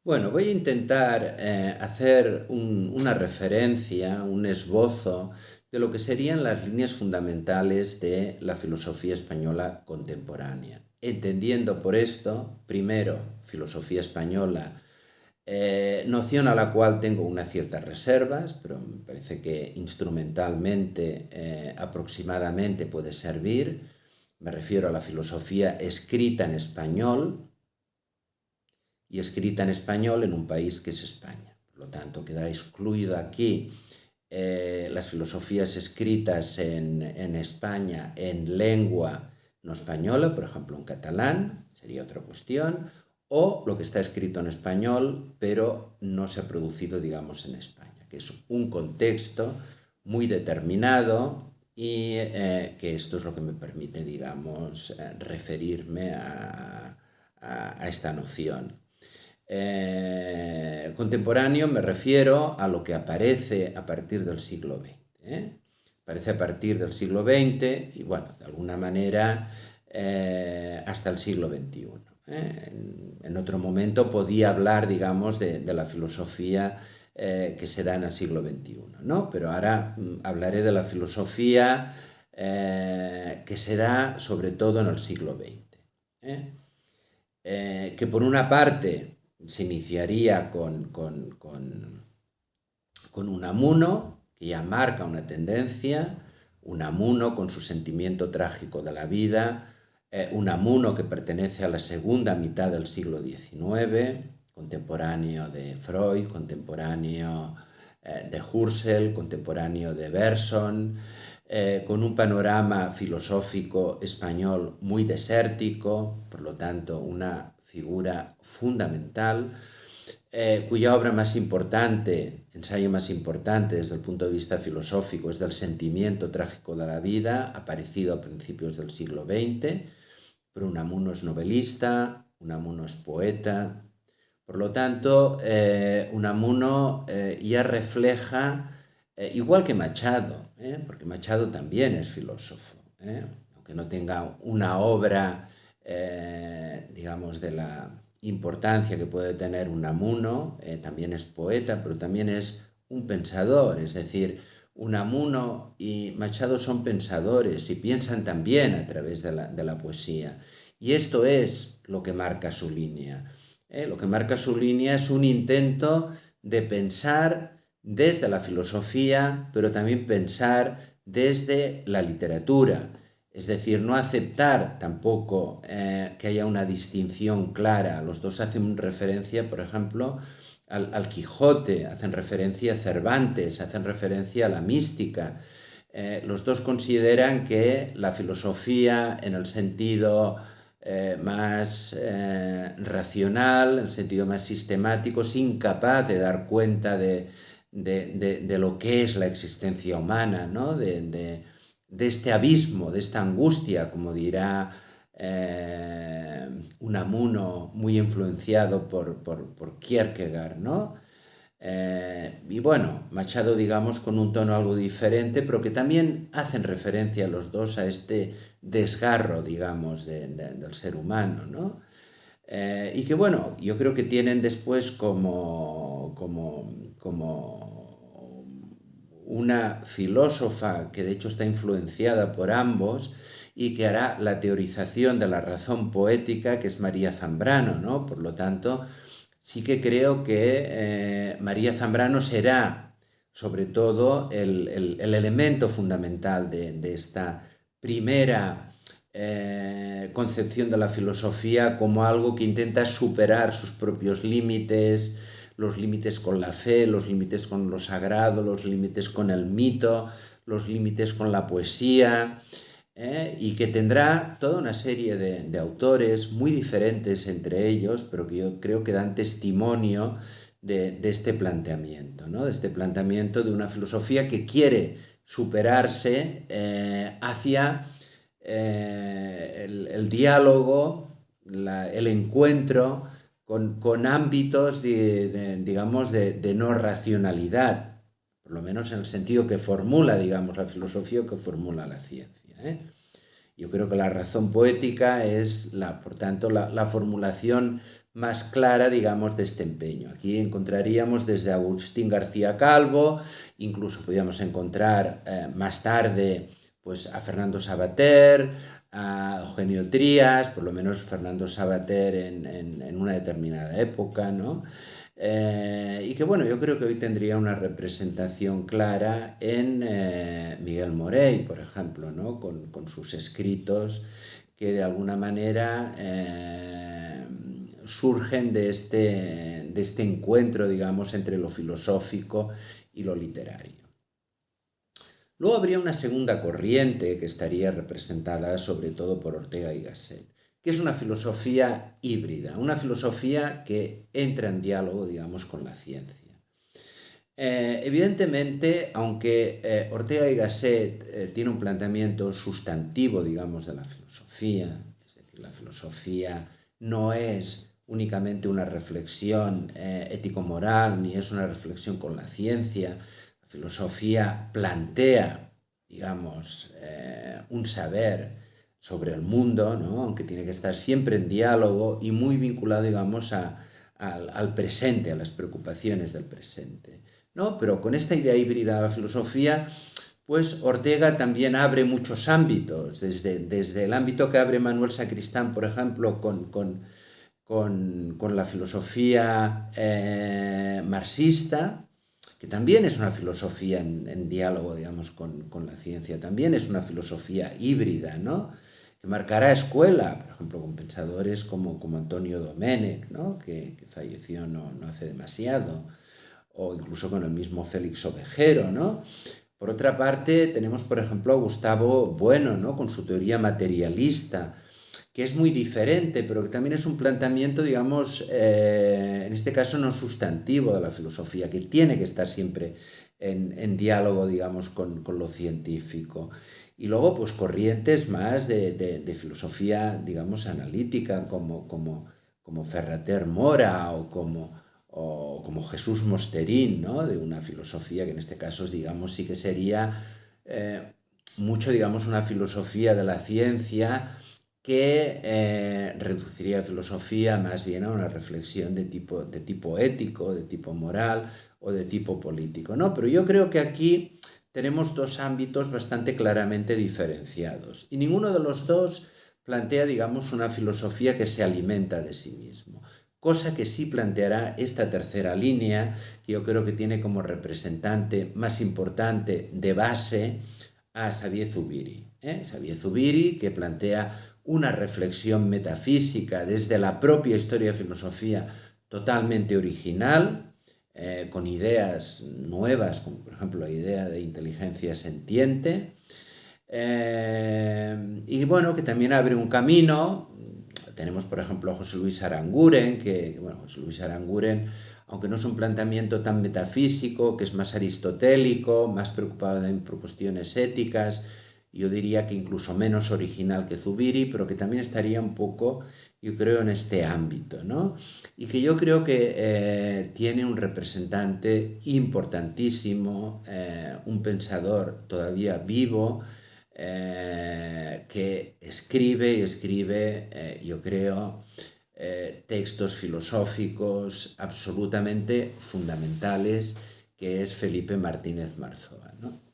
Bueno, voy a intentar hacer una referencia, un esbozo de lo que serían las líneas fundamentales de la filosofía española contemporánea. Entendiendo por esto, primero, filosofía española, noción a la cual tengo unas ciertas reservas, pero me parece que instrumentalmente, aproximadamente puede servir. Me refiero a la filosofía escrita en español, y escrita en español en un país que es España. Por lo tanto, queda excluido aquí las filosofías escritas en España en lengua no española, por ejemplo en catalán, sería otra cuestión, o lo que está escrito en español, pero no se ha producido, digamos, en España, que es un contexto muy determinado y que esto es lo que me permite, digamos, referirme a esta noción. Contemporáneo me refiero a lo que aparece a partir del siglo XX. Aparece a partir del siglo XX y, bueno, de alguna manera hasta el siglo XXI. En otro momento podía hablar, digamos, de la filosofía que se da en el siglo XXI, ¿no? Pero ahora hablaré de la filosofía que se da sobre todo en el siglo XX. Que por una parte se iniciaría con Unamuno, que ya marca una tendencia, Unamuno con su sentimiento trágico de la vida, Unamuno que pertenece a la segunda mitad del siglo XIX, contemporáneo de Freud, contemporáneo de Husserl, contemporáneo de Bergson, con un panorama filosófico español muy desértico, por lo tanto una figura fundamental, cuya obra más importante, ensayo más importante desde el punto de vista filosófico, es del sentimiento trágico de la vida, aparecido a principios del siglo XX, pero Unamuno es novelista, Unamuno es poeta. Por lo tanto, Unamuno ya refleja, igual que Machado, porque Machado también es filósofo, aunque no tenga una obra, digamos, de la importancia que puede tener Unamuno, también es poeta, pero también es un pensador, es decir, Unamuno y Machado son pensadores y piensan también a través de la poesía. Y esto es lo que marca su línea. Lo que marca su línea es un intento de pensar desde la filosofía, pero también pensar desde la literatura. Es decir, no aceptar tampoco que haya una distinción clara. Los dos hacen referencia, por ejemplo, al Quijote, hacen referencia a Cervantes, hacen referencia a la mística. Los dos consideran que la filosofía, en el sentido más racional, en el sentido más sistemático, es incapaz de dar cuenta de lo que es la existencia humana, ¿no? De este abismo, de esta angustia, como dirá Unamuno, muy influenciado por Kierkegaard, ¿no? Y bueno, Machado, digamos, con un tono algo diferente, pero que también hacen referencia los dos a este desgarro, digamos, del ser humano, ¿no? Y que bueno, yo creo que tienen después como una filósofa que de hecho está influenciada por ambos y que hará la teorización de la razón poética, que es María Zambrano, ¿no? Por lo tanto, sí que creo que María Zambrano será sobre todo el elemento fundamental de esta primera concepción de la filosofía como algo que intenta superar sus propios límites, los límites con la fe, los límites con lo sagrado, los límites con el mito, los límites con la poesía, y que tendrá toda una serie de autores muy diferentes entre ellos, pero que yo creo que dan testimonio de este planteamiento, ¿no? De este planteamiento de una filosofía que quiere superarse hacia el diálogo, el encuentro con ámbitos, digamos, de no racionalidad, por lo menos en el sentido que formula, digamos, la filosofía o que formula la ciencia. Yo creo que la razón poética es, por tanto, la formulación más clara, digamos, de este empeño. Aquí encontraríamos desde Agustín García Calvo, incluso podríamos encontrar más tarde pues, a Fernando Savater, a Eugenio Trías, por lo menos Fernando Savater en una determinada época, ¿no? Y que bueno, yo creo que hoy tendría una representación clara en Miguel Morey, por ejemplo, ¿no? Con sus escritos que de alguna manera surgen de este encuentro, digamos, entre lo filosófico y lo literario. Luego habría una segunda corriente que estaría representada sobre todo por Ortega y Gasset, que es una filosofía híbrida, una filosofía que entra en diálogo, digamos, con la ciencia. Evidentemente, aunque Ortega y Gasset tiene un planteamiento sustantivo, digamos, de la filosofía, es decir, la filosofía no es únicamente una reflexión ético-moral, ni es una reflexión con la ciencia. La filosofía plantea, digamos, un saber sobre el mundo, ¿no? Aunque tiene que estar siempre en diálogo y muy vinculado, digamos, al presente, a las preocupaciones del presente, ¿no? Pero con esta idea híbrida de la filosofía, pues Ortega también abre muchos ámbitos, desde el ámbito que abre Manuel Sacristán, por ejemplo, con la filosofía marxista, que también es una filosofía en diálogo, digamos, con la ciencia, también es una filosofía híbrida, ¿no? Que marcará escuela, por ejemplo, con pensadores como Antonio Domènech, ¿no? que falleció no hace demasiado, o incluso con el mismo Félix Ovejero, ¿no? Por otra parte, tenemos, por ejemplo, a Gustavo Bueno, ¿no? Con su teoría materialista, que es muy diferente, pero que también es un planteamiento, digamos, en este caso no sustantivo de la filosofía, que tiene que estar siempre en diálogo, digamos, con lo científico. Y luego, pues, corrientes más de filosofía, digamos, analítica, como Ferrater Mora o como Jesús Mosterín, ¿no? De una filosofía que en este caso, digamos, sí que sería mucho, digamos, una filosofía de la ciencia que reduciría la filosofía más bien a una reflexión de tipo ético, de tipo moral o de tipo político, ¿no? Pero yo creo que aquí tenemos dos ámbitos bastante claramente diferenciados y ninguno de los dos plantea, digamos, una filosofía que se alimenta de sí mismo, cosa que sí planteará esta tercera línea, que yo creo que tiene como representante más importante de base a Xavier Zubiri. Xavier Zubiri, que plantea una reflexión metafísica desde la propia historia de filosofía totalmente original, con ideas nuevas, como por ejemplo la idea de inteligencia sentiente, y bueno, que también abre un camino. Tenemos, por ejemplo, a José Luis Aranguren, José Luis Aranguren, aunque no es un planteamiento tan metafísico, que es más aristotélico, más preocupado por cuestiones éticas, yo diría que incluso menos original que Zubiri, pero que también estaría un poco, yo creo, en este ámbito, ¿no? Y que yo creo que tiene un representante importantísimo, un pensador todavía vivo, que escribe, yo creo, textos filosóficos absolutamente fundamentales, que es Felipe Martínez Marzoa, ¿no?